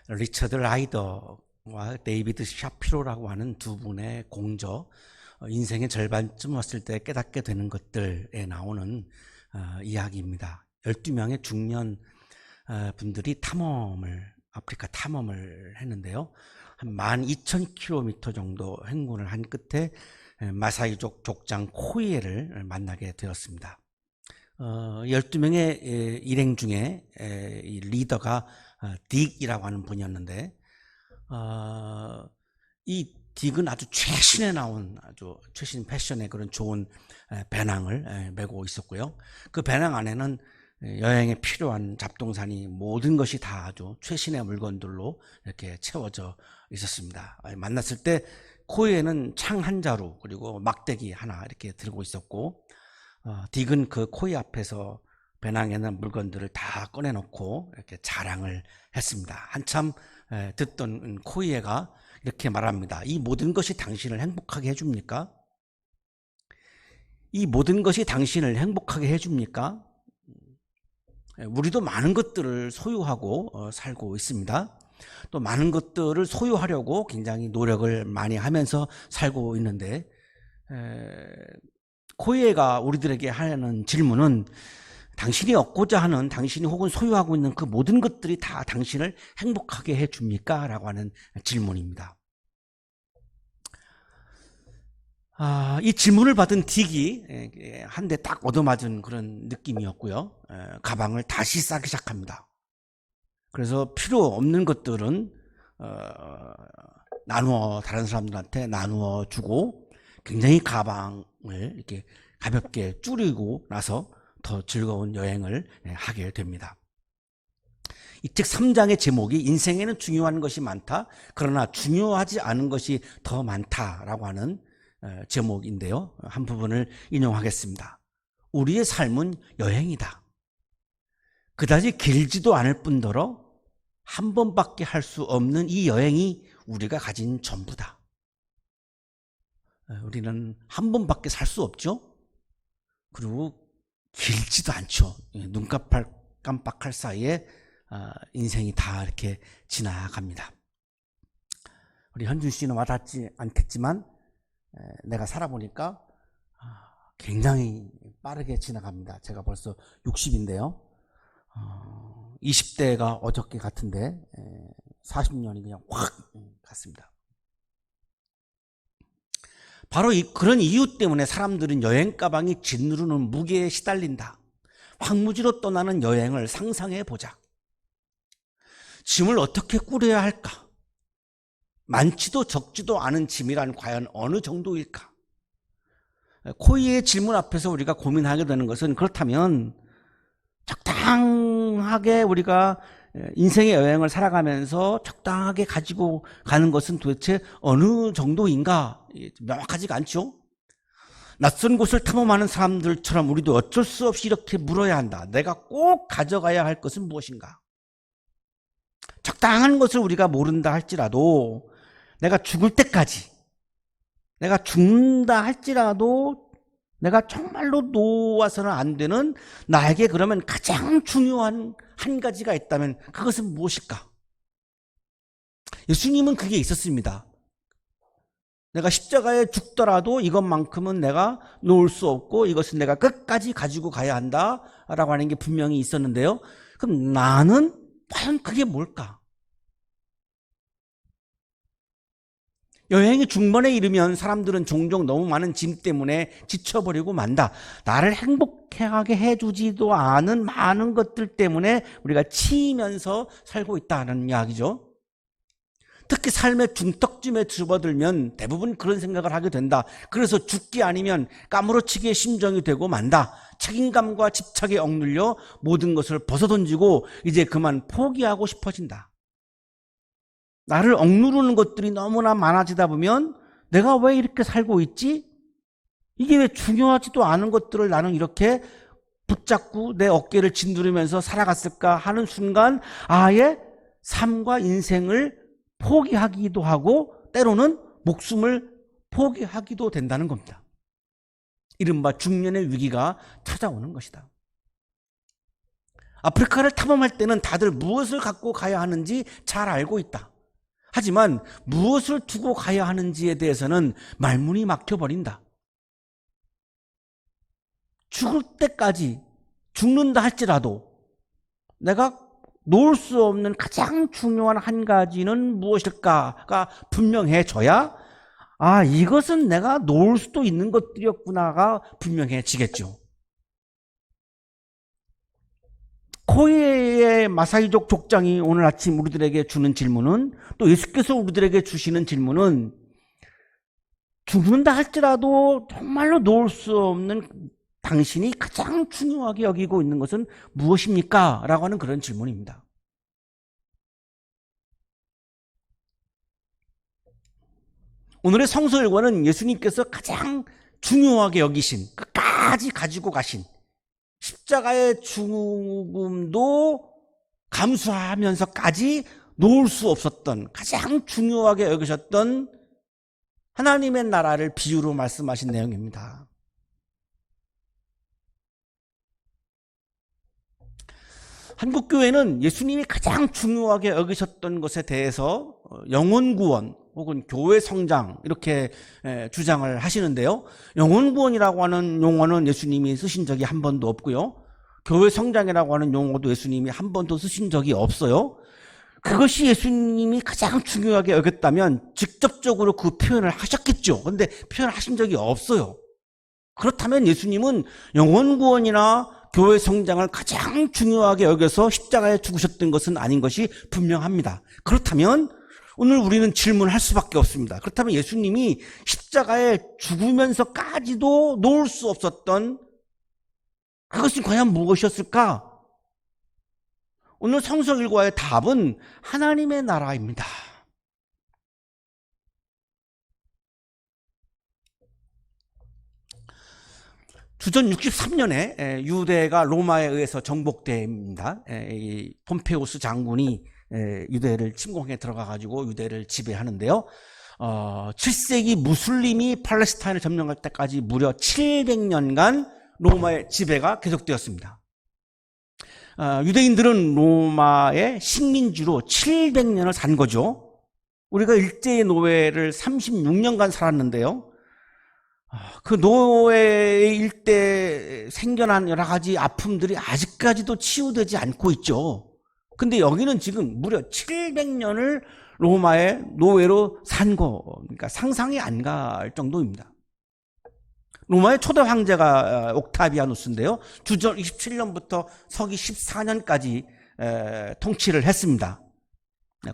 리처드 라이더와 데이비드 샤피로라고 하는 두 분의 공저, 인생의 절반쯤 왔을 때 깨닫게 되는 것들에 나오는 이야기입니다. 12명의 중년 분들이 아프리카 탐험을 했는데요. 한 12,000km 정도 행군을 한 끝에 마사이족 족장 코이에를 만나게 되었습니다. 12명의 일행 중에 이 리더가 딕이라고 하는 분이었는데, 이 딕은 아주 최신에 나온 아주 최신 패션의 그런 좋은 배낭을 메고 있었고요. 그 배낭 안에는 여행에 필요한 잡동사니 모든 것이 다 아주 최신의 물건들로 이렇게 채워져 있었습니다. 만났을 때 코이에는 창 한 자루 그리고 막대기 하나 이렇게 들고 있었고, 딕은 그 코이 앞에서 배낭에 있는 물건들을 다 꺼내놓고 이렇게 자랑을 했습니다. 한참 듣던 코이에가 이렇게 말합니다. 이 모든 것이 당신을 행복하게 해줍니까? 이 모든 것이 당신을 행복하게 해줍니까? 우리도 많은 것들을 소유하고 살고 있습니다. 또 많은 것들을 소유하려고 굉장히 노력을 많이 하면서 살고 있는데, 코이에가 우리들에게 하는 질문은 당신이 얻고자 하는, 당신이 혹은 소유하고 있는 그 모든 것들이 다 당신을 행복하게 해줍니까? 라고 하는 질문입니다. 이 질문을 받은 딕이 한 대 딱 얻어맞은 그런 느낌이었고요. 가방을 다시 싸기 시작합니다. 그래서 필요 없는 것들은 다른 사람들한테 나누어 주고, 굉장히 가방을 이렇게 가볍게 줄이고 나서 더 즐거운 여행을 하게 됩니다. 이 책 3장의 제목이 인생에는 중요한 것이 많다, 그러나 중요하지 않은 것이 더 많다라고 하는 제목인데요. 한 부분을 인용하겠습니다. 우리의 삶은 여행이다. 그다지 길지도 않을 뿐더러 한 번밖에 할 수 없는 이 여행이 우리가 가진 전부다. 우리는 한 번밖에 살 수 없죠. 그리고 길지도 않죠. 눈 깜빡할 사이에 인생이 다 이렇게 지나갑니다. 우리 현준 씨는 와닿지 않겠지만 내가 살아보니까 굉장히 빠르게 지나갑니다. 제가 벌써 60인데요. 20대가 어저께 같은데 40년이 그냥 확 갔습니다. 바로 그런 이유 때문에 사람들은 여행 가방이 짓누르는 무게에 시달린다. 황무지로 떠나는 여행을 상상해 보자. 짐을 어떻게 꾸려야 할까? 많지도 적지도 않은 짐이란 과연 어느 정도일까? 코이의 질문 앞에서 우리가 고민하게 되는 것은, 그렇다면 적당하게 우리가 인생의 여행을 살아가면서 적당하게 가지고 가는 것은 도대체 어느 정도인가? 명확하지가 않죠. 낯선 곳을 탐험하는 사람들처럼 우리도 어쩔 수 없이 이렇게 물어야 한다. 내가 꼭 가져가야 할 것은 무엇인가? 적당한 것을 우리가 모른다 할지라도, 내가 죽을 때까지, 내가 죽는다 할지라도 내가 정말로 놓아서는 안 되는, 나에게 그러면 가장 중요한 한 가지가 있다면 그것은 무엇일까? 예수님은 그게 있었습니다. 내가 십자가에 죽더라도 이것만큼은 내가 놓을 수 없고 이것은 내가 끝까지 가지고 가야 한다라고 하는 게 분명히 있었는데요. 그럼 나는 과연 그게 뭘까? 여행이 중반에 이르면 사람들은 종종 너무 많은 짐 때문에 지쳐버리고 만다. 나를 행복하게 해주지도 않은 많은 것들 때문에 우리가 치이면서 살고 있다는 이야기죠. 특히 삶의 중턱쯤에 접어들면 대부분 그런 생각을 하게 된다. 그래서 죽기 아니면 까무러치기의 심정이 되고 만다. 책임감과 집착에 억눌려 모든 것을 벗어던지고 이제 그만 포기하고 싶어진다. 나를 억누르는 것들이 너무나 많아지다 보면 내가 왜 이렇게 살고 있지? 이게 왜 중요하지도 않은 것들을 나는 이렇게 붙잡고 내 어깨를 짓누르면서 살아갔을까 하는 순간 아예 삶과 인생을 포기하기도 하고 때로는 목숨을 포기하기도 된다는 겁니다. 이른바 중년의 위기가 찾아오는 것이다. 아프리카를 탐험할 때는 다들 무엇을 갖고 가야 하는지 잘 알고 있다. 하지만 무엇을 두고 가야 하는지에 대해서는 말문이 막혀버린다. 죽을 때까지 죽는다 할지라도 내가 놓을 수 없는 가장 중요한 한 가지는 무엇일까가 분명해져야 이것은 내가 놓을 수도 있는 것들이었구나가 분명해지겠죠. 코이에의 마사이족 족장이 오늘 아침 우리들에게 주는 질문은, 또 예수께서 우리들에게 주시는 질문은, 죽는다 할지라도 정말로 놓을 수 없는 당신이 가장 중요하게 여기고 있는 것은 무엇입니까? 라고 하는 그런 질문입니다. 오늘의 성서일과는 예수님께서 가장 중요하게 여기신, 끝까지 가지고 가신 십자가의 죽음도 감수하면서까지 놓을 수 없었던, 가장 중요하게 여기셨던 하나님의 나라를 비유로 말씀하신 내용입니다. 한국교회는 예수님이 가장 중요하게 여기셨던 것에 대해서 영혼구원 혹은 교회 성장 이렇게 주장을 하시는데요. 영혼구원이라고 하는 용어는 예수님이 쓰신 적이 한 번도 없고요. 교회 성장이라고 하는 용어도 예수님이 한 번도 쓰신 적이 없어요. 그것이 예수님이 가장 중요하게 여겼다면 직접적으로 그 표현을 하셨겠죠. 그런데 표현하신 적이 없어요. 그렇다면 예수님은 영혼구원이나 교회 성장을 가장 중요하게 여겨서 십자가에 죽으셨던 것은 아닌 것이 분명합니다. 그렇다면 오늘 우리는 질문할 수밖에 없습니다. 그렇다면 예수님이 십자가에 죽으면서까지도 놓을 수 없었던 그것이 과연 무엇이었을까? 오늘 성서 일과의 답은 하나님의 나라입니다. 주전 63년에 유대가 로마에 의해서 정복됩니다. 폼페우스 장군이 유대를 침공해 들어가가지고 유대를 지배하는데요. 7세기 무슬림이 팔레스타인을 점령할 때까지 무려 700년간 로마의 지배가 계속되었습니다. 유대인들은 로마의 식민지로 700년을 산 거죠. 우리가 일제의 노예를 36년간 살았는데요. 그 노예 일대 생겨난 여러 가지 아픔들이 아직까지도 치유되지 않고 있죠. 근데 여기는 지금 무려 700년을 로마의 노예로 산 거, 그러니까 상상이 안 갈 정도입니다. 로마의 초대 황제가 옥타비아누스인데요. 주전 27년부터 서기 14년까지 통치를 했습니다.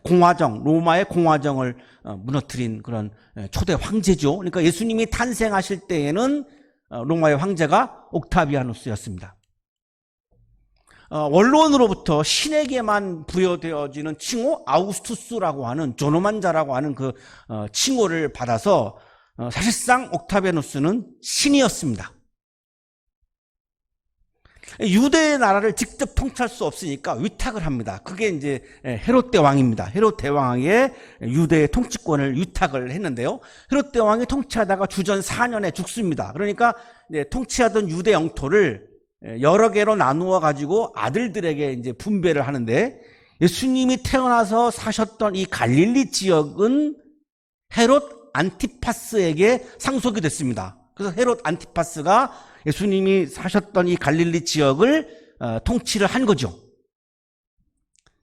공화정, 로마의 공화정을 무너뜨린 그런 초대 황제죠. 그러니까 예수님이 탄생하실 때에는 로마의 황제가 옥타비아누스였습니다. 원로원으로부터 신에게만 부여되어지는 칭호 아우구스투스라고 하는 존엄한 자라고 하는 그 칭호를 받아서 사실상 옥타비아누스는 신이었습니다. 유대의 나라를 직접 통치할 수 없으니까 위탁을 합니다. 그게 이제 헤롯 대왕입니다. 헤롯 대왕에게 유대의 통치권을 위탁을 했는데요. 헤롯 대왕이 통치하다가 주전 4년에 죽습니다. 그러니까 이제 통치하던 유대 영토를 여러 개로 나누어 가지고 아들들에게 이제 분배를 하는데, 예수님이 태어나서 사셨던 이 갈릴리 지역은 헤롯 안티파스에게 상속이 됐습니다. 그래서 헤롯 안티파스가 예수님이 사셨던 이 갈릴리 지역을 통치를 한 거죠.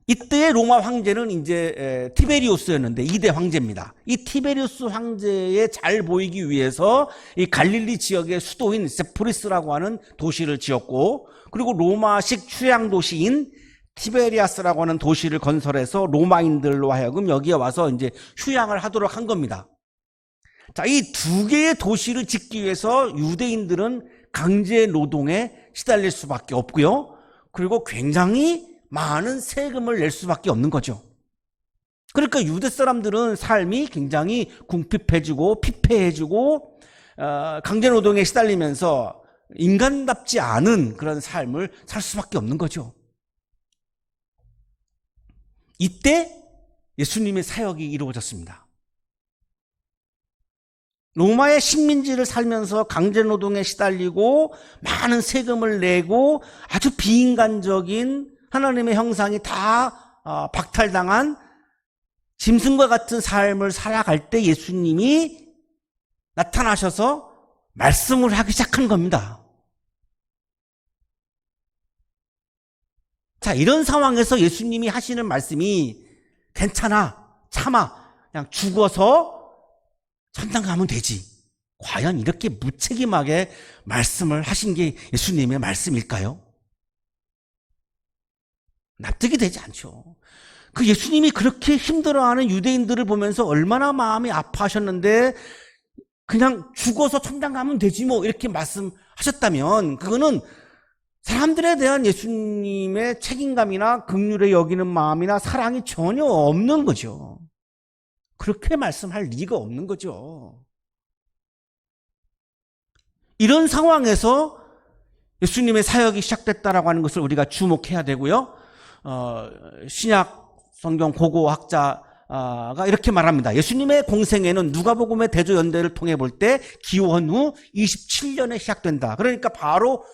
이때의 로마 황제는 이제 티베리우스였는데 2대 황제입니다. 이 티베리우스 황제에 잘 보이기 위해서 이 갈릴리 지역의 수도인 세포리스라고 하는 도시를 지었고, 그리고 로마식 휴양 도시인 티베리아스라고 하는 도시를 건설해서 로마인들로 하여금 여기에 와서 이제 휴양을 하도록 한 겁니다. 자, 이 두 개의 도시를 짓기 위해서 유대인들은 강제 노동에 시달릴 수밖에 없고요. 그리고 굉장히 많은 세금을 낼 수밖에 없는 거죠. 그러니까 유대 사람들은 삶이 굉장히 궁핍해지고 피폐해지고 강제 노동에 시달리면서 인간답지 않은 그런 삶을 살 수밖에 없는 거죠. 이때 예수님의 사역이 이루어졌습니다. 로마의 식민지를 살면서 강제노동에 시달리고 많은 세금을 내고 아주 비인간적인 하나님의 형상이 다 박탈당한 짐승과 같은 삶을 살아갈 때 예수님이 나타나셔서 말씀을 하기 시작한 겁니다. 자, 이런 상황에서 예수님이 하시는 말씀이 괜찮아, 참아, 그냥 죽어서 천당 가면 되지. 과연 이렇게 무책임하게 말씀을 하신 게 예수님의 말씀일까요? 납득이 되지 않죠. 그 예수님이 그렇게 힘들어하는 유대인들을 보면서 얼마나 마음이 아파하셨는데 그냥 죽어서 천당 가면 되지 뭐 이렇게 말씀하셨다면 그거는 사람들에 대한 예수님의 책임감이나 긍휼에 여기는 마음이나 사랑이 전혀 없는 거죠. 그렇게 말씀할 리가 없는 거죠. 이런 상황에서 예수님의 사역이 시작됐다라고 하는 것을 우리가 주목해야 되고요. 신약 성경 고고학자가 이렇게 말합니다. 예수님의 공생애는 누가복음의 대조연대를 통해 볼 때 기원 후 27년에 시작된다. 그러니까 바로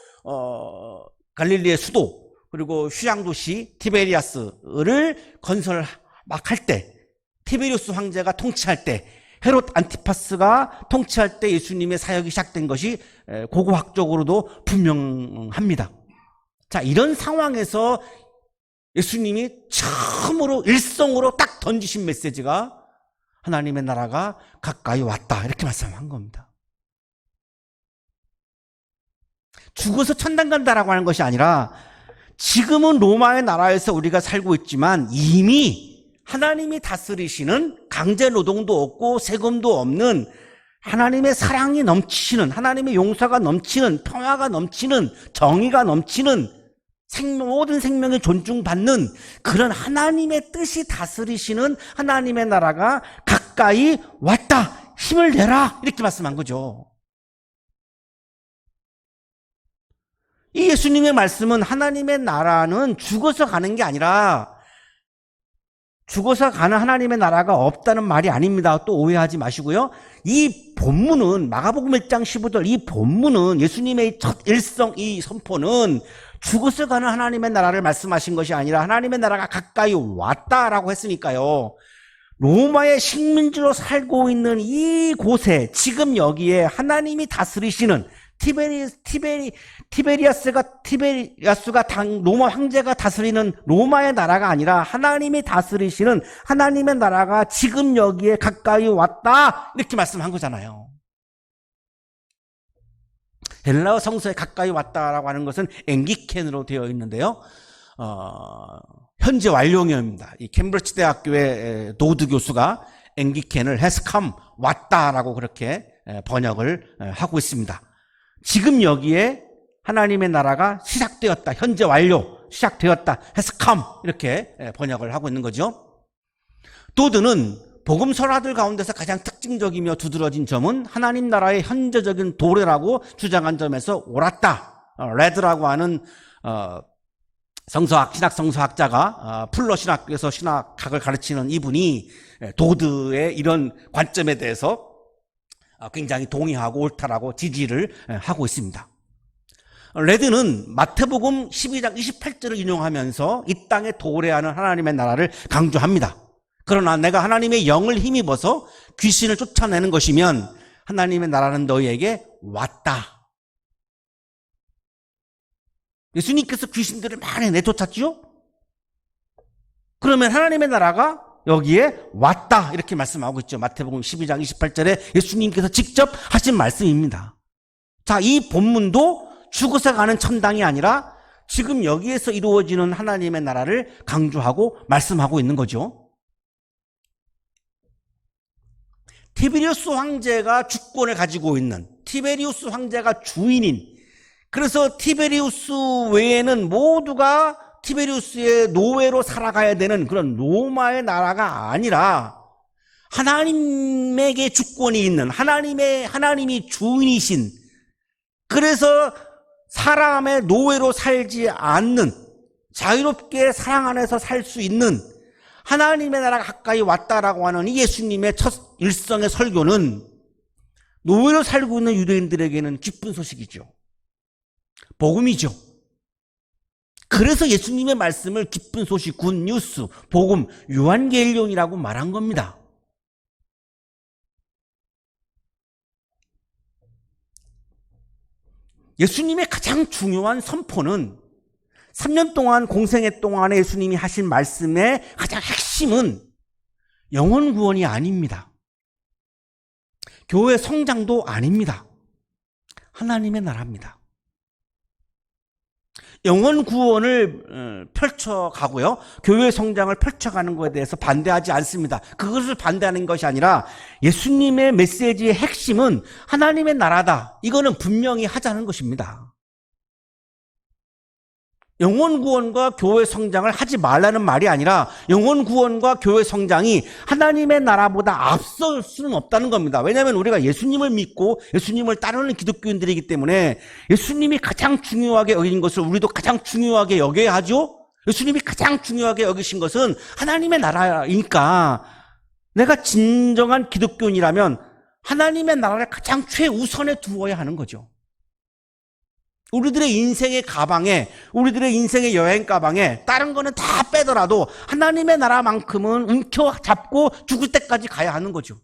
갈릴리의 수도 그리고 휴양도시 티베리아스를 건설 막 할 때, 티베리우스 황제가 통치할 때, 헤롯 안티파스가 통치할 때 예수님의 사역이 시작된 것이 고고학적으로도 분명합니다. 자, 이런 상황에서 예수님이 처음으로 일성으로 딱 던지신 메시지가 하나님의 나라가 가까이 왔다 이렇게 말씀한 겁니다. 죽어서 천당 간다라고 하는 것이 아니라 지금은 로마의 나라에서 우리가 살고 있지만 이미 하나님이 다스리시는 강제 노동도 없고 세금도 없는 하나님의 사랑이 넘치는, 하나님의 용서가 넘치는, 평화가 넘치는, 정의가 넘치는, 모든 생명이 존중받는 그런 하나님의 뜻이 다스리시는 하나님의 나라가 가까이 왔다. 힘을 내라. 이렇게 말씀한 거죠. 이 예수님의 말씀은 하나님의 나라는 죽어서 가는 게 아니라 죽어서 가는 하나님의 나라가 없다는 말이 아닙니다. 또 오해하지 마시고요. 이 본문은 마가복음 1장 15절 이 본문은 예수님의 첫 일성 이 선포는 죽어서 가는 하나님의 나라를 말씀하신 것이 아니라 하나님의 나라가 가까이 왔다라고 했으니까요. 로마의 식민지로 살고 있는 이곳에 지금 여기에 하나님이 다스리시는 티베리아스가 로마 황제가 다스리는 로마의 나라가 아니라 하나님이 다스리시는 하나님의 나라가 지금 여기에 가까이 왔다 이렇게 말씀한 거잖아요. 헬라어 성서에 가까이 왔다라고 하는 것은 앵기켄으로 되어 있는데요. 현재 완료형입니다. 이 캠브리지 대학교의 도드 교수가 앵기켄을 has come 왔다라고 그렇게 번역을 하고 있습니다. 지금 여기에 하나님의 나라가 시작되었다. 현재 완료. 시작되었다. has come. 이렇게 번역을 하고 있는 거죠. 도드는 복음 설화들 가운데서 가장 특징적이며 두드러진 점은 하나님 나라의 현재적인 도래라고 주장한 점에서 옳았다. 레드라고 하는 신학 성서학자가 풀러 신학교에서 신학학을 가르치는 이분이 도드의 이런 관점에 대해서 굉장히 동의하고 옳다라고 지지를 하고 있습니다. 레드는 마태복음 12장 28절을 인용하면서 이 땅에 도래하는 하나님의 나라를 강조합니다. 그러나 내가 하나님의 영을 힘입어서 귀신을 쫓아내는 것이면 하나님의 나라는 너희에게 왔다. 예수님께서 귀신들을 많이 내쫓았죠? 그러면 하나님의 나라가 여기에 왔다 이렇게 말씀하고 있죠. 마태복음 12장 28절에 예수님께서 직접 하신 말씀입니다. 자, 이 본문도 죽어서 가는 천당이 아니라 지금 여기에서 이루어지는 하나님의 나라를 강조하고 말씀하고 있는 거죠. 티베리우스 황제가 주권을 가지고 있는, 티베리우스 황제가 주인인, 그래서 티베리우스 외에는 모두가 티베리우스의 노예로 살아가야 되는 그런 로마의 나라가 아니라 하나님에게 주권이 있는 하나님이 주인이신, 그래서 사람의 노예로 살지 않는 자유롭게 사랑 안에서 살 수 있는 하나님의 나라가 가까이 왔다라고 하는 이 예수님의 첫 일성의 설교는 노예로 살고 있는 유대인들에게는 기쁜 소식이죠. 복음이죠. 그래서 예수님의 말씀을 기쁜 소식, 굿뉴스, 복음, 요한계일론이라고 말한 겁니다. 예수님의 가장 중요한 선포는 3년 동안 공생애 동안에 예수님이 하신 말씀의 가장 핵심은 영혼 구원이 아닙니다. 교회 성장도 아닙니다. 하나님의 나라입니다. 영혼 구원을 펼쳐가고요, 교회 성장을 펼쳐가는 것에 대해서 반대하지 않습니다. 그것을 반대하는 것이 아니라 예수님의 메시지의 핵심은 하나님의 나라다, 이거는 분명히 하자는 것입니다. 영혼 구원과 교회 성장을 하지 말라는 말이 아니라 영혼 구원과 교회 성장이 하나님의 나라보다 앞설 수는 없다는 겁니다. 왜냐하면 우리가 예수님을 믿고 예수님을 따르는 기독교인들이기 때문에 예수님이 가장 중요하게 여긴 것을 우리도 가장 중요하게 여겨야 하죠. 예수님이 가장 중요하게 여기신 것은 하나님의 나라이니까 내가 진정한 기독교인이라면 하나님의 나라를 가장 최우선에 두어야 하는 거죠. 우리들의 인생의 가방에, 우리들의 인생의 여행 가방에 다른 거는 다 빼더라도 하나님의 나라만큼은 움켜잡고 죽을 때까지 가야 하는 거죠.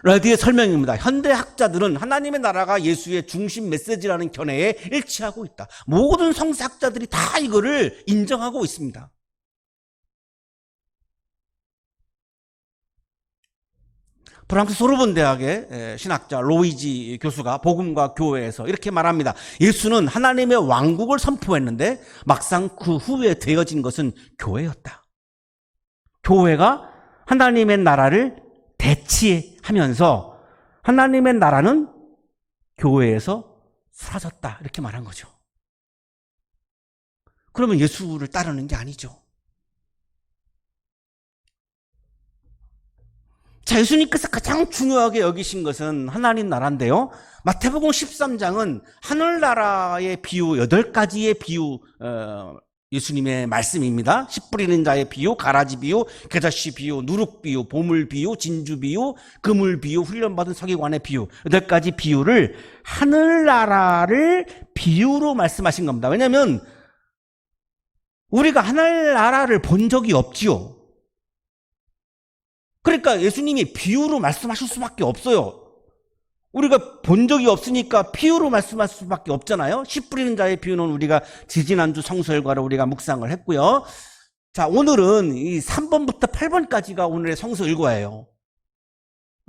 레드의 설명입니다. 현대 학자들은 하나님의 나라가 예수의 중심 메시지라는 견해에 일치하고 있다. 모든 성서학자들이 다 이거를 인정하고 있습니다. 프랑스 소르본 대학의 신학자 로이지 교수가 복음과 교회에서 이렇게 말합니다. 예수는 하나님의 왕국을 선포했는데 막상 그 후에 되어진 것은 교회였다. 교회가 하나님의 나라를 대치하면서 하나님의 나라는 교회에서 사라졌다, 이렇게 말한 거죠. 그러면 예수를 따르는 게 아니죠. 자, 예수님께서 가장 중요하게 여기신 것은 하나님 나라인데요, 마태복음 13장은 하늘나라의 비유 8가지의 비유, 예수님의 말씀입니다. 씨 뿌리는 자의 비유, 가라지 비유, 겨자씨 비유, 누룩 비유, 보물 비유, 진주 비유, 그물 비유, 훈련받은 서기관의 비유, 8가지 비유를 하늘나라를 비유로 말씀하신 겁니다. 왜냐하면 우리가 하늘나라를 본 적이 없지요. 그러니까 예수님이 비유로 말씀하실 수밖에 없어요. 우리가 본 적이 없으니까 비유로 말씀하실 수밖에 없잖아요. 씨 뿌리는 자의 비유는 우리가 지지난주 성서일과를 우리가 묵상을 했고요. 자, 오늘은 이 3번부터 8번까지가 오늘의 성서일과예요.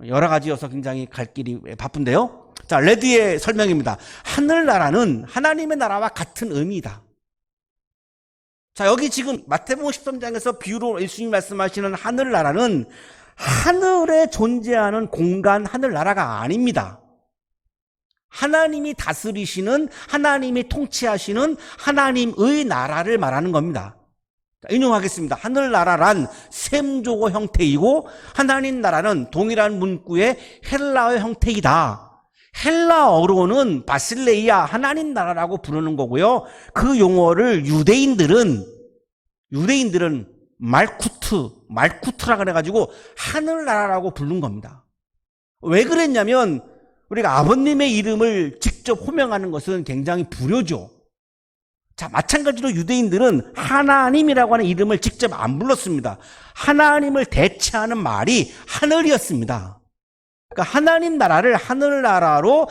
여러 가지여서 굉장히 갈 길이 바쁜데요. 자, 레드의 설명입니다. 하늘나라는 하나님의 나라와 같은 의미이다. 자, 여기 지금 마태복음 13장에서 비유로 예수님이 말씀하시는 하늘나라는 하늘에 존재하는 공간 하늘나라가 아닙니다. 하나님이 다스리시는, 하나님이 통치하시는 하나님의 나라를 말하는 겁니다. 인용하겠습니다. 하늘나라란 셈조어 형태이고 하나님 나라는 동일한 문구의 헬라어 형태이다. 헬라어로는 바실레이아, 하나님 나라라고 부르는 거고요. 그 용어를 유대인들은 말쿠트라 그래가지고 하늘나라라고 부른 겁니다. 왜 그랬냐면 우리가 아버님의 이름을 직접 호명하는 것은 굉장히 불효죠. 자, 마찬가지로 유대인들은 하나님이라고 하는 이름을 직접 안 불렀습니다. 하나님을 대체하는 말이 하늘이었습니다. 그러니까 하나님 나라를 하늘나라로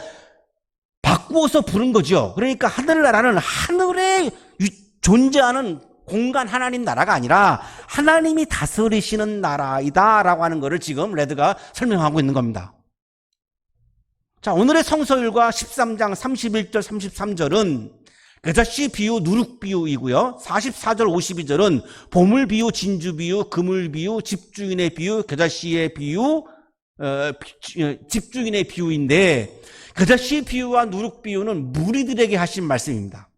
바꾸어서 부른 거죠. 그러니까 하늘나라는 하늘에 존재하는 공간 하나님 나라가 아니라 하나님이 다스리시는 나라이다 라고 하는 것을 지금 레드가 설명하고 있는 겁니다. 자, 오늘의 성서율과 13장 31절 33절은 겨자씨 비유, 누룩 비유이고요. 44절 52절은 보물 비유, 진주 비유, 그물 비유, 집주인의 비유, 겨자씨의 비유, 집주인의 비유인데 겨자씨 비유와 누룩 비유는 무리들에게 하신 말씀입니다.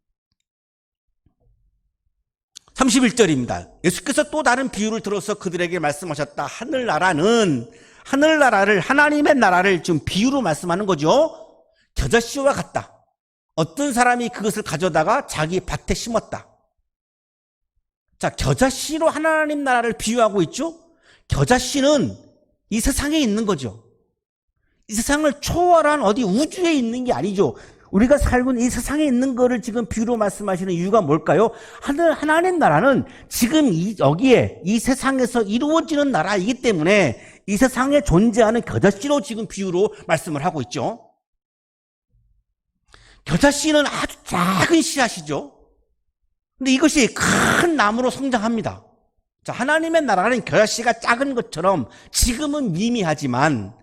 31절입니다. 예수께서 또 다른 비유를 들어서 그들에게 말씀하셨다. 하늘나라를 하나님의 나라를 지금 비유로 말씀하는 거죠. 겨자씨와 같다. 어떤 사람이 그것을 가져다가 자기 밭에 심었다. 자, 겨자씨로 하나님 나라를 비유하고 있죠. 겨자씨는 이 세상에 있는 거죠. 이 세상을 초월한 어디 우주에 있는 게 아니죠. 우리가 살고 있는 이 세상에 있는 거를 지금 비유로 말씀하시는 이유가 뭘까요? 하나님 나라는 지금 여기에 이 세상에서 이루어지는 나라이기 때문에 이 세상에 존재하는 겨자씨로 지금 비유로 말씀을 하고 있죠. 겨자씨는 아주 작은 씨앗이죠. 근데 이것이 큰 나무로 성장합니다. 자, 하나님의 나라는 겨자씨가 작은 것처럼 지금은 미미하지만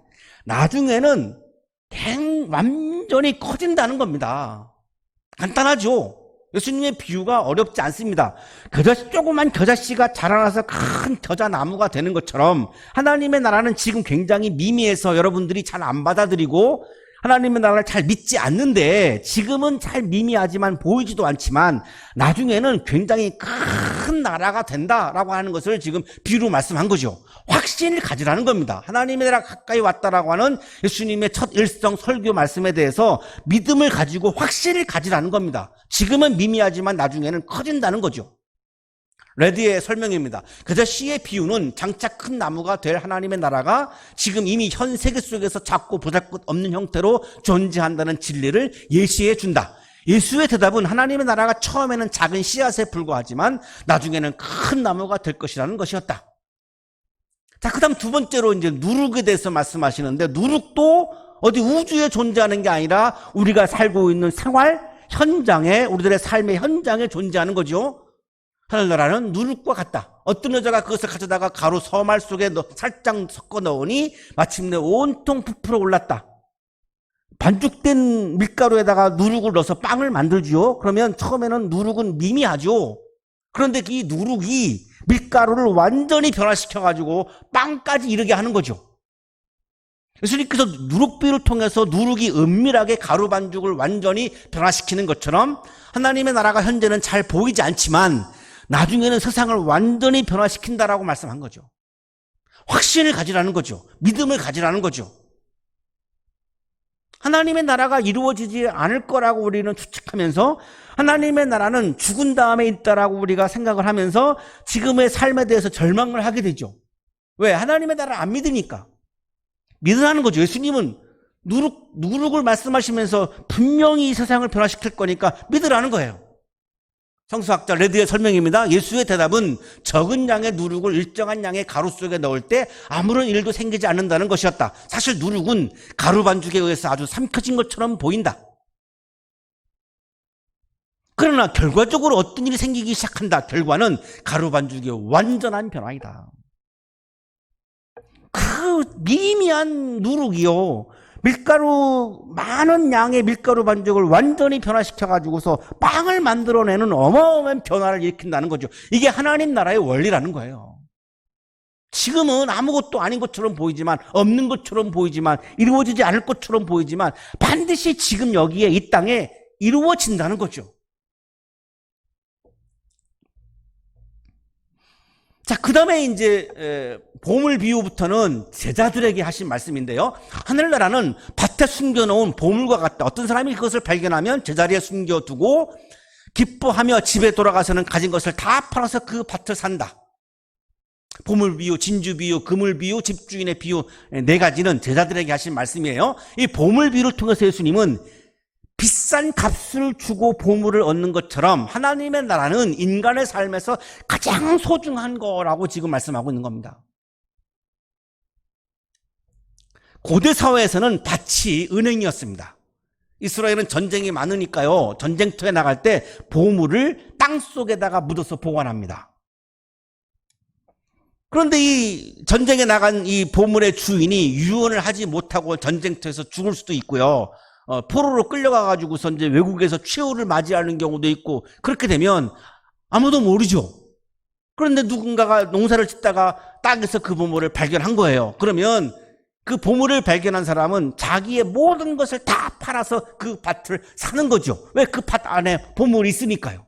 나중에는 완전히 커진다는 겁니다. 간단하죠? 예수님의 비유가 어렵지 않습니다. 조그만 겨자씨가 자라나서 큰 겨자나무가 되는 것처럼 하나님의 나라는 지금 굉장히 미미해서 여러분들이 잘 안 받아들이고 하나님의 나라를 잘 믿지 않는데 지금은 잘 미미하지만 보이지도 않지만 나중에는 굉장히 큰 나라가 된다라고 하는 것을 지금 비유로 말씀한 거죠. 확신을 가지라는 겁니다. 하나님의 나라가 가까이 왔다라고 하는 예수님의 첫 일성 설교 말씀에 대해서 믿음을 가지고 확신을 가지라는 겁니다. 지금은 미미하지만 나중에는 커진다는 거죠. 레드의 설명입니다. 그저 씨의 비유는 장차 큰 나무가 될 하나님의 나라가 지금 이미 현 세계 속에서 작고 보잘것없는 형태로 존재한다는 진리를 예시해 준다. 예수의 대답은 하나님의 나라가 처음에는 작은 씨앗에 불과하지만 나중에는 큰 나무가 될 것이라는 것이었다. 자, 그 다음 두 번째로 이제 누룩에 대해서 말씀하시는데, 누룩도 어디 우주에 존재하는 게 아니라 우리가 살고 있는 생활 현장에, 우리들의 삶의 현장에 존재하는 거죠. 하늘나라는 누룩과 같다. 어떤 여자가 그것을 가져다가 가루 서말 속에 살짝 섞어 넣으니 마침내 온통 부풀어 올랐다. 반죽된 밀가루에다가 누룩을 넣어서 빵을 만들죠. 그러면 처음에는 누룩은 미미하죠. 그런데 이 누룩이 밀가루를 완전히 변화시켜가지고 빵까지 이르게 하는 거죠. 예수님께서 누룩비를 통해서 누룩이 은밀하게 가루 반죽을 완전히 변화시키는 것처럼 하나님의 나라가 현재는 잘 보이지 않지만 나중에는 세상을 완전히 변화시킨다라고 말씀한 거죠. 확신을 가지라는 거죠. 믿음을 가지라는 거죠. 하나님의 나라가 이루어지지 않을 거라고 우리는 추측하면서 하나님의 나라는 죽은 다음에 있다라고 우리가 생각을 하면서 지금의 삶에 대해서 절망을 하게 되죠. 왜? 하나님의 나라를 안 믿으니까. 믿으라는 거죠. 예수님은 누룩을 말씀하시면서 분명히 이 세상을 변화시킬 거니까 믿으라는 거예요. 성서학자 레드의 설명입니다. 예수의 대답은 적은 양의 누룩을 일정한 양의 가루 속에 넣을 때 아무런 일도 생기지 않는다는 것이었다. 사실 누룩은 가루 반죽에 의해서 아주 삼켜진 것처럼 보인다. 그러나 결과적으로 어떤 일이 생기기 시작한다. 결과는 가루 반죽의 완전한 변화이다. 그 미미한 누룩이요, 많은 양의 밀가루 반죽을 완전히 변화시켜가지고서 빵을 만들어내는 어마어마한 변화를 일으킨다는 거죠. 이게 하나님 나라의 원리라는 거예요. 지금은 아무것도 아닌 것처럼 보이지만, 없는 것처럼 보이지만, 이루어지지 않을 것처럼 보이지만 반드시 지금 여기에 이 땅에 이루어진다는 거죠. 자, 그 다음에 이제 보물 비유부터는 제자들에게 하신 말씀인데요. 하늘나라는 밭에 숨겨놓은 보물과 같다. 어떤 사람이 그것을 발견하면 제자리에 숨겨두고 기뻐하며 집에 돌아가서는 가진 것을 다 팔아서 그 밭을 산다. 보물 비유, 진주 비유, 그물 비유, 집주인의 비유, 네 가지는 제자들에게 하신 말씀이에요. 이 보물 비유를 통해서 예수님은 비싼 값을 주고 보물을 얻는 것처럼 하나님의 나라는 인간의 삶에서 가장 소중한 거라고 지금 말씀하고 있는 겁니다. 고대 사회에서는 밭이 은행이었습니다. 이스라엘은 전쟁이 많으니까요, 전쟁터에 나갈 때 보물을 땅 속에다가 묻어서 보관합니다. 그런데 이 전쟁에 나간 이 보물의 주인이 유언을 하지 못하고 전쟁터에서 죽을 수도 있고요, 포로로 끌려가가지고서 이제 외국에서 최후를 맞이하는 경우도 있고, 그렇게 되면 아무도 모르죠. 그런데 누군가가 농사를 짓다가 땅에서 그 보물을 발견한 거예요. 그러면 그 보물을 발견한 사람은 자기의 모든 것을 다 팔아서 그 밭을 사는 거죠. 왜? 그 밭 안에 보물이 있으니까요.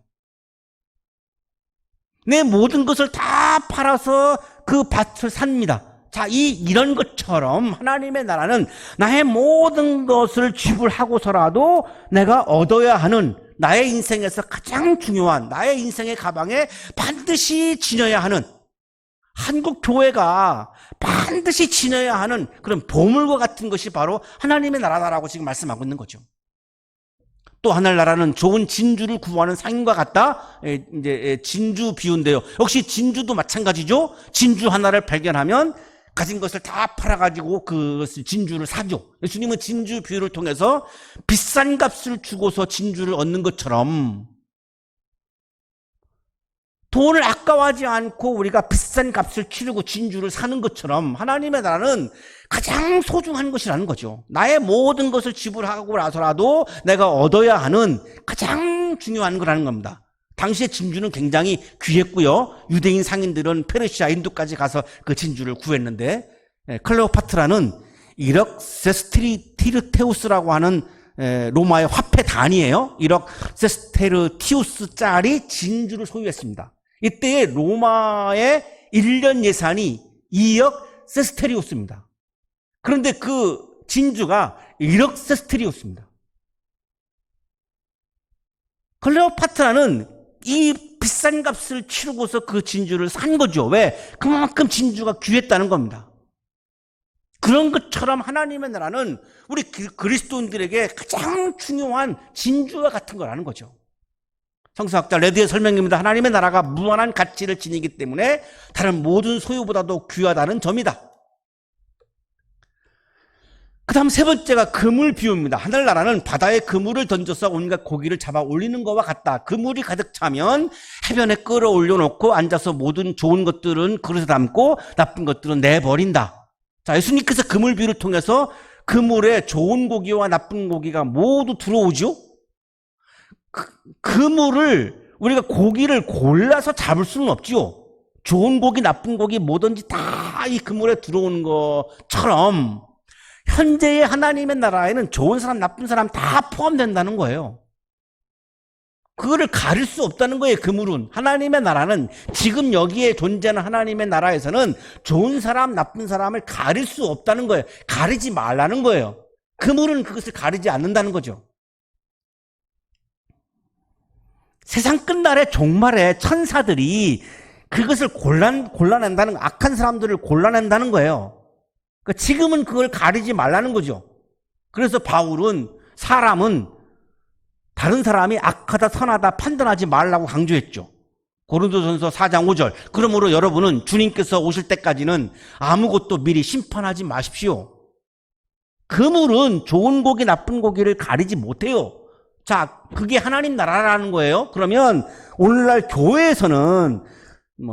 내 모든 것을 다 팔아서 그 밭을 삽니다. 자, 이런 것처럼 하나님의 나라는 나의 모든 것을 지불하고서라도 내가 얻어야 하는, 나의 인생에서 가장 중요한, 나의 인생의 가방에 반드시 지녀야 하는, 한국 교회가 반드시 지녀야 하는 그런 보물과 같은 것이 바로 하나님의 나라다라고 지금 말씀하고 있는 거죠. 또 하늘나라는 좋은 진주를 구하는 상인과 같다. 이제 진주 비유인데요. 역시 진주도 마찬가지죠. 진주 하나를 발견하면 가진 것을 다 팔아가지고 그것을 진주를 사죠. 예수님은 진주 비유를 통해서 비싼 값을 주고서 진주를 얻는 것처럼 돈을 아까워하지 않고 우리가 비싼 값을 치르고 진주를 사는 것처럼 하나님의 나라는 가장 소중한 것이라는 거죠. 나의 모든 것을 지불하고 나서라도 내가 얻어야 하는 가장 중요한 거라는 겁니다. 당시의 진주는 굉장히 귀했고요. 유대인 상인들은 페르시아, 인도까지 가서 그 진주를 구했는데 클레오파트라는 1억 세스테르티우스라고 하는 로마의 화폐 단위예요. 1억 세스테르티우스짜리 진주를 소유했습니다. 이때의 로마의 1년 예산이 2억 세스테리우스입니다. 그런데 그 진주가 1억 세스테리우스입니다. 클레오파트라는 이 비싼 값을 치르고서 그 진주를 산 거죠. 왜? 그만큼 진주가 귀했다는 겁니다. 그런 것처럼 하나님의 나라는 우리 그리스도인들에게 가장 중요한 진주와 같은 거라는 거죠. 성서학자 레드의 설명입니다. 하나님의 나라가 무한한 가치를 지니기 때문에 다른 모든 소유보다도 귀하다는 점이다. 그 다음 세 번째가 그물 비유입니다. 하늘나라는 바다에 그물을 던져서 온갖 고기를 잡아 올리는 것과 같다. 그물이 가득 차면 해변에 끌어올려 놓고 앉아서 모든 좋은 것들은 그릇에 담고 나쁜 것들은 내버린다. 자, 예수님께서 그물 비유를 통해서 그물에 좋은 고기와 나쁜 고기가 모두 들어오죠. 그물을 우리가 고기를 골라서 잡을 수는 없지요. 좋은 고기, 나쁜 고기 뭐든지 다 이 그물에 들어오는 것처럼 현재의 하나님의 나라에는 좋은 사람, 나쁜 사람 다 포함된다는 거예요. 그거를 가릴 수 없다는 거예요. 그물은. 하나님의 나라는 지금 여기에 존재하는 하나님의 나라에서는 좋은 사람, 나쁜 사람을 가릴 수 없다는 거예요. 가리지 말라는 거예요. 그물은 그것을 가리지 않는다는 거죠. 세상 끝날에 종말에 천사들이 그것을 골라낸다는, 악한 사람들을 골라낸다는 거예요. 그러니까 지금은 그걸 가리지 말라는 거죠. 그래서 바울은 사람은 다른 사람이 악하다 선하다 판단하지 말라고 강조했죠. 고린도전서 4장 5절. 그러므로 여러분은 주님께서 오실 때까지는 아무것도 미리 심판하지 마십시오. 그물은 좋은 고기 나쁜 고기를 가리지 못해요. 자, 그게 하나님 나라라는 거예요. 그러면 오늘날 교회에서는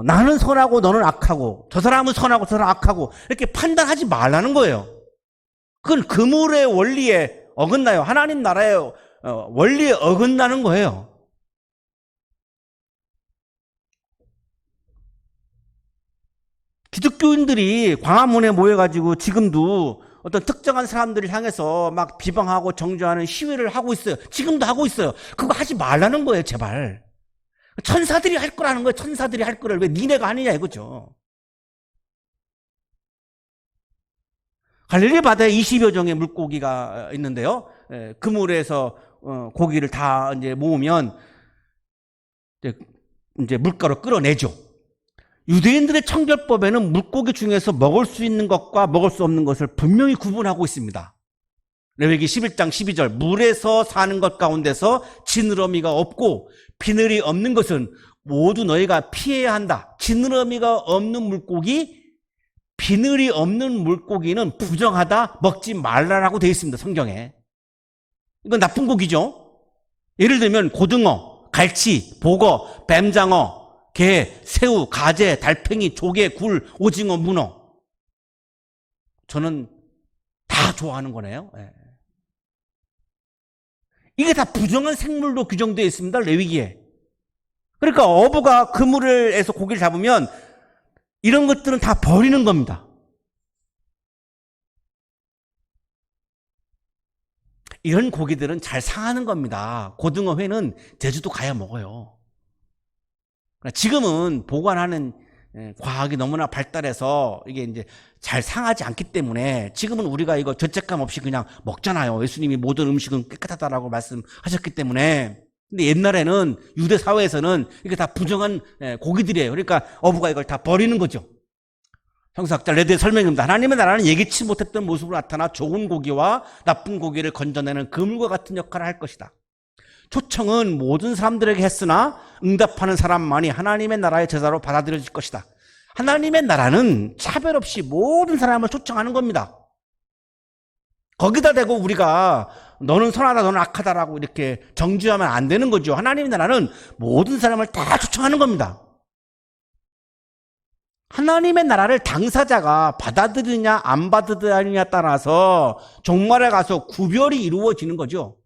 나는 선하고 너는 악하고 저 사람은 선하고 저 사람은 악하고 이렇게 판단하지 말라는 거예요. 그건 그물의 원리에 어긋나요. 하나님 나라의 원리에 어긋나는 거예요. 기독교인들이 광화문에 모여가지고 지금도 어떤 특정한 사람들을 향해서 막 비방하고 정죄하는 시위를 하고 있어요. 지금도 하고 있어요. 그거 하지 말라는 거예요, 제발. 천사들이 할 거라는 거예요. 천사들이 할 거를 왜 니네가 하느냐 이거죠. 갈릴리 바다에 20여 종의 물고기가 있는데요. 그물에서 고기를 다 이제 모으면 이제 물가로 끌어내죠. 유대인들의 청결법에는 물고기 중에서 먹을 수 있는 것과 먹을 수 없는 것을 분명히 구분하고 있습니다. 레위기 11장 12절 물에서 사는 것 가운데서 지느러미가 없고 비늘이 없는 것은 모두 너희가 피해야 한다. 지느러미가 없는 물고기, 비늘이 없는 물고기는 부정하다, 먹지 말라라고 되어 있습니다. 성경에. 이건 나쁜 고기죠. 예를 들면 고등어, 갈치, 복어, 뱀장어, 게, 새우, 가재, 달팽이, 조개, 굴, 오징어, 문어. 저는 다 좋아하는 거네요. 네. 이게 다 부정한 생물로 규정되어 있습니다. 레위기에. 그러니까 어부가 그물에서 고기를 잡으면 이런 것들은 다 버리는 겁니다. 이런 고기들은 잘 상하는 겁니다. 고등어 회는 제주도 가야 먹어요. 지금은 보관하는 과학이 너무나 발달해서 이게 이제 잘 상하지 않기 때문에 지금은 우리가 이거 죄책감 없이 그냥 먹잖아요. 예수님이 모든 음식은 깨끗하다라고 말씀하셨기 때문에. 근데 옛날에는 유대 사회에서는 이게 다 부정한 고기들이에요. 그러니까 어부가 이걸 다 버리는 거죠. 성서학자 레드의 설명입니다. 하나님의 나라는 예기치 못했던 모습으로 나타나 좋은 고기와 나쁜 고기를 건져내는 그물과 같은 역할을 할 것이다. 초청은 모든 사람들에게 했으나 응답하는 사람만이 하나님의 나라의 제자로 받아들여질 것이다. 하나님의 나라는 차별 없이 모든 사람을 초청하는 겁니다. 거기다 대고 우리가 너는 선하다 너는 악하다라고 이렇게 정죄하면 안 되는 거죠. 하나님의 나라는 모든 사람을 다 초청하는 겁니다. 하나님의 나라를 당사자가 받아들이냐 안 받아들이냐에 따라서 종말에 가서 구별이 이루어지는 거죠.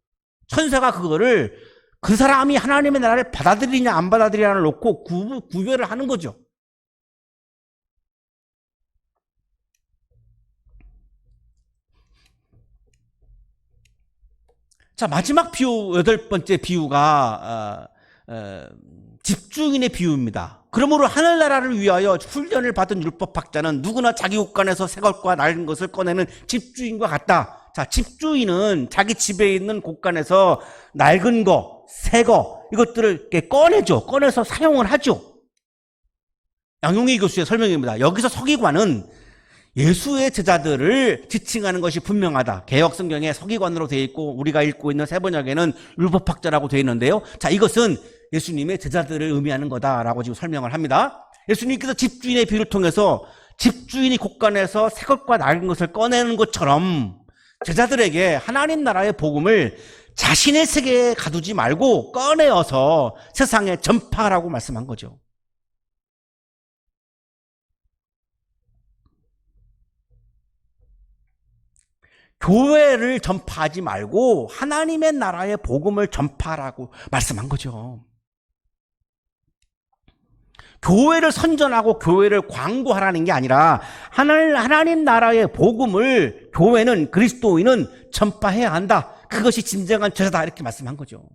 천사가 그거를 그 사람이 하나님의 나라를 받아들이냐 안 받아들이냐를 놓고 구별을 하는 거죠. 자, 마지막 비유, 8번째 비유가 집주인의 비유입니다. 그러므로 하늘나라를 위하여 훈련을 받은 율법학자는 누구나 자기 옷간에서 새 것과 낡은 것을 꺼내는 집주인과 같다. 자, 집주인은 자기 집에 있는 곳간에서 낡은 거, 새 거, 이것들을 이렇게 꺼내죠. 꺼내서 사용을 하죠. 양용희 교수의 설명입니다. 여기서 서기관은 예수의 제자들을 지칭하는 것이 분명하다. 개역 성경에 서기관으로 되어 있고 우리가 읽고 있는 세번역에는 율법학자라고 되어 있는데요. 자, 이것은 예수님의 제자들을 의미하는 거다라고 지금 설명을 합니다. 예수님께서 집주인의 비유를 통해서 집주인이 곳간에서 새 것과 낡은 것을 꺼내는 것처럼 제자들에게 하나님 나라의 복음을 자신의 세계에 가두지 말고 꺼내어서 세상에 전파하라고 말씀한 거죠. 교회를 전파하지 말고 하나님의 나라의 복음을 전파하라고 말씀한 거죠. 교회를 선전하고 교회를 광고하라는 게 아니라 하나님 나라의 복음을 교회는 그리스도인은 전파해야 한다. 그것이 진정한 제자다 이렇게 말씀한 거죠.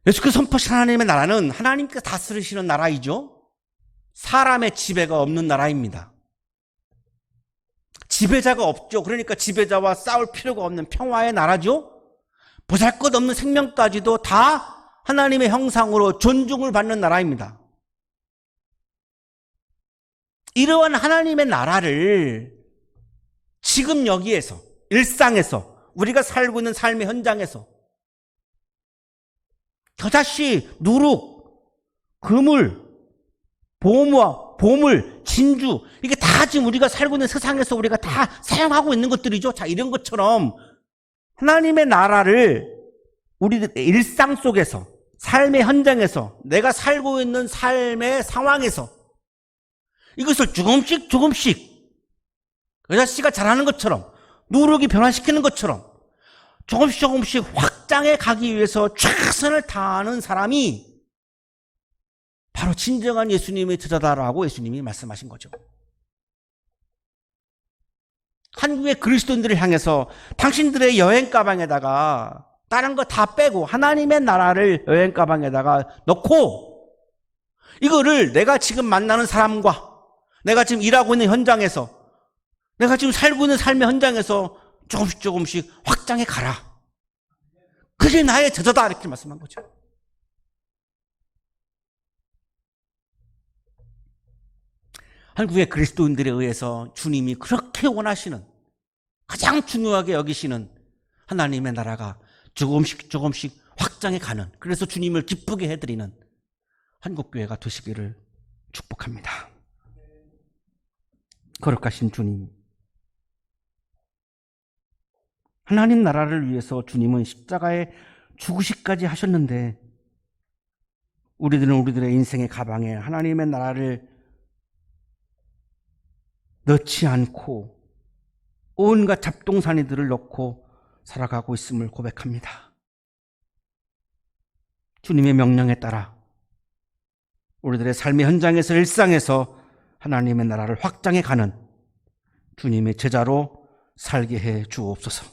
예수께서 선포하신 하나님의 나라는 하나님께서 다스리시는 나라이죠. 사람의 지배가 없는 나라입니다. 지배자가 없죠. 그러니까 지배자와 싸울 필요가 없는 평화의 나라죠. 보잘것없는 생명까지도 다 하나님의 형상으로 존중을 받는 나라입니다. 이러한 하나님의 나라를 지금 여기에서 일상에서 우리가 살고 있는 삶의 현장에서 겨자씨, 누룩, 그물, 보물, 진주 이게 다 지금 우리가 살고 있는 세상에서 우리가 다 사용하고 있는 것들이죠. 자, 이런 것처럼 하나님의 나라를 우리들 일상 속에서 삶의 현장에서 내가 살고 있는 삶의 상황에서 이것을 조금씩 여자씨가 잘하는 것처럼 누룩이 변화시키는 것처럼 조금씩 확장해 가기 위해서 최선을 다하는 사람이 바로 진정한 예수님의 제자다라고 예수님이 말씀하신 거죠. 한국의 그리스도인들을 향해서 당신들의 여행 가방에다가 다른 거 다 빼고 하나님의 나라를 여행 가방에다가 넣고 이거를 내가 지금 만나는 사람과 내가 지금 일하고 있는 현장에서 내가 지금 살고 있는 삶의 현장에서 조금씩 확장해 가라. 그게 나의 제자다 이렇게 말씀한 거죠. 한국의 그리스도인들에 의해서 주님이 그렇게 원하시는 가장 중요하게 여기시는 하나님의 나라가 조금씩 확장해 가는 그래서 주님을 기쁘게 해드리는 한국교회가 되시기를 축복합니다. 거룩하신 주님, 하나님 나라를 위해서 주님은 십자가에 죽으시까지 하셨는데 우리들은 우리들의 인생의 가방에 하나님의 나라를 넣지 않고 온갖 잡동사니들을 넣고 살아가고 있음을 고백합니다. 주님의 명령에 따라 우리들의 삶의 현장에서 일상에서 하나님의 나라를 확장해 가는 주님의 제자로 살게 해 주옵소서.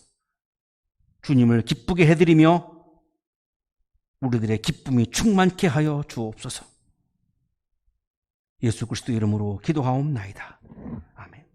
주님을 기쁘게 해드리며 우리들의 기쁨이 충만케 하여 주옵소서. 예수 그리스도 이름으로 기도하옵나이다. 아멘.